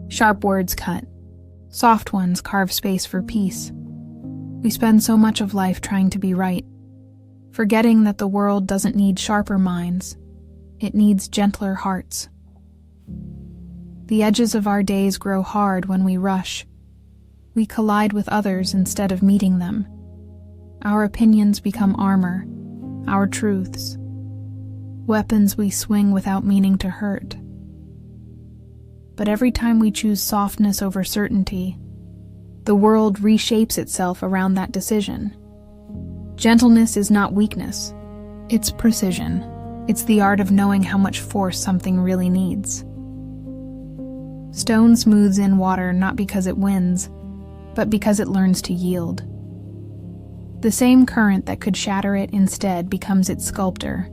Sharp words cut. Soft ones carve space for peace. We spend so much of life trying to be right, forgetting that the world doesn't need sharper minds. It needs gentler hearts. The edges of our days grow hard when we rush. We collide with others instead of meeting them. Our opinions become armor, our truths, weapons we swing without meaning to hurt. But every time we choose softness over certainty, the world reshapes itself around that decision. Gentleness is not weakness, it's precision. It's the art of knowing how much force something really needs. Stone smooths in water not because it wins, but because it learns to yield. The same current that could shatter it instead becomes its sculptor.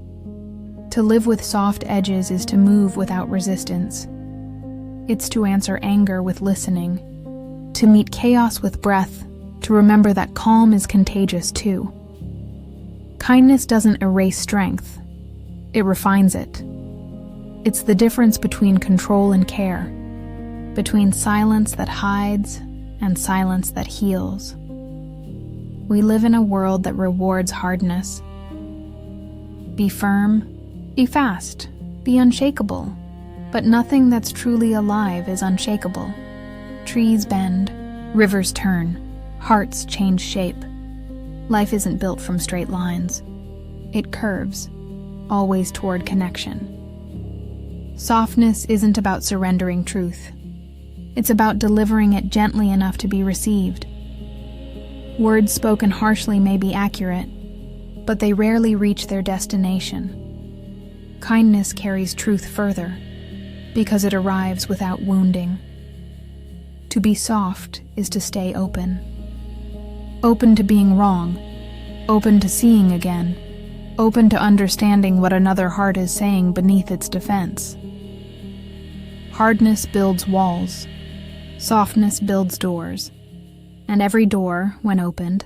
To live with soft edges is to move without resistance. It's to answer anger with listening, to meet chaos with breath, to remember that calm is contagious too. Kindness doesn't erase strength, it refines it. It's the difference between control and care, between silence that hides and silence that heals. We live in a world that rewards hardness. Be firm, be fast, be unshakable. But nothing that's truly alive is unshakable. Trees bend, rivers turn, hearts change shape. Life isn't built from straight lines. It curves, always toward connection. Softness isn't about surrendering truth. It's about delivering it gently enough to be received. Words spoken harshly may be accurate, but they rarely reach their destination. Kindness carries truth further, because it arrives without wounding. To be soft is to stay open. Open to being wrong, open to seeing again, open to understanding what another heart is saying beneath its defense. Hardness builds walls, softness builds doors, and every door, when opened,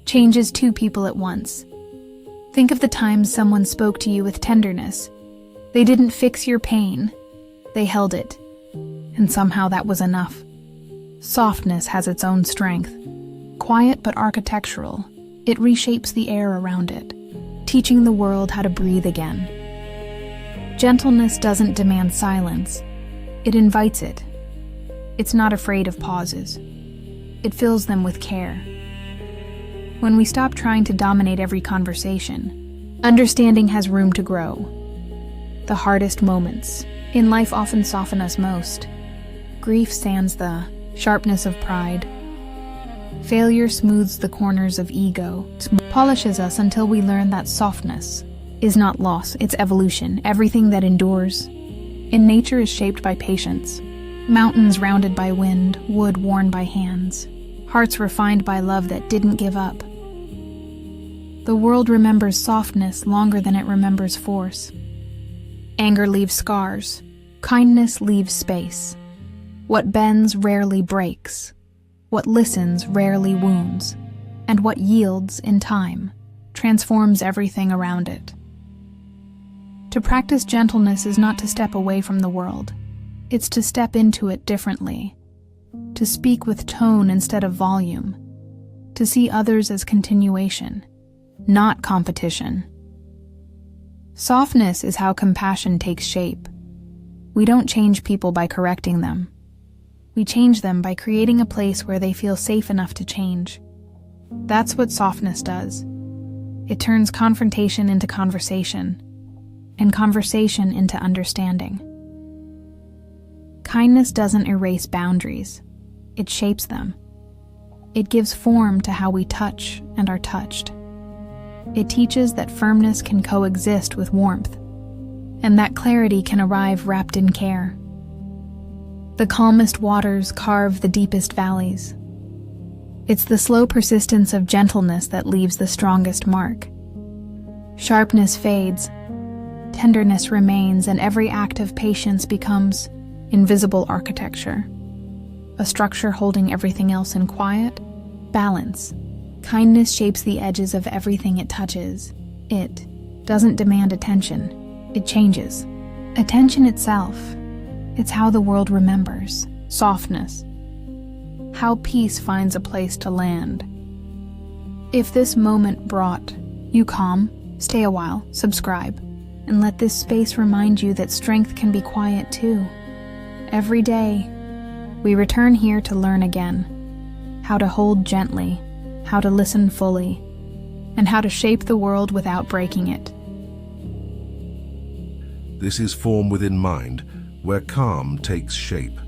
changes two people at once. Think of the times someone spoke to you with tenderness. They didn't fix your pain, they held it, and somehow that was enough. Softness has its own strength. Quiet but architectural, it reshapes the air around it, teaching the world how to breathe again. Gentleness doesn't demand silence, it invites it. It's not afraid of pauses. It fills them with care. When we stop trying to dominate every conversation, understanding has room to grow. The hardest moments in life often soften us most. Grief sands the sharpness of pride. Failure smooths the corners of ego, polishes us until we learn that softness is not loss, it's evolution. Everything that endures in nature is shaped by patience. Mountains rounded by wind, wood worn by hands, hearts refined by love that didn't give up. The world remembers softness longer than it remembers force. Anger leaves scars. Kindness leaves space. What bends rarely breaks. What listens rarely wounds. And what yields in time transforms everything around it. To practice gentleness is not to step away from the world. It's to step into it differently. To speak with tone instead of volume. To see others as continuation, not competition. Softness is how compassion takes shape. We don't change people by correcting them. We change them by creating a place where they feel safe enough to change. That's what softness does. It turns confrontation into conversation, and conversation into understanding. Kindness doesn't erase boundaries. It shapes them. It gives form to how we touch and are touched. It teaches that firmness can coexist with warmth, and that clarity can arrive wrapped in care. The calmest waters carve the deepest valleys. It's the slow persistence of gentleness that leaves the strongest mark. Sharpness fades, tenderness remains, and every act of patience becomes invisible architecture. A structure holding everything else in quiet, balance. Kindness shapes the edges of everything it touches. It doesn't demand attention, it changes. Attention itself, it's how the world remembers. softness. How peace finds a place to land. If this moment brought you calm, stay a while, subscribe, and let this space remind you that strength can be quiet too. Every day, we return here to learn again how to hold gently, how to listen fully, and how to shape the world without breaking it. This is Form Within Mind, where calm takes shape.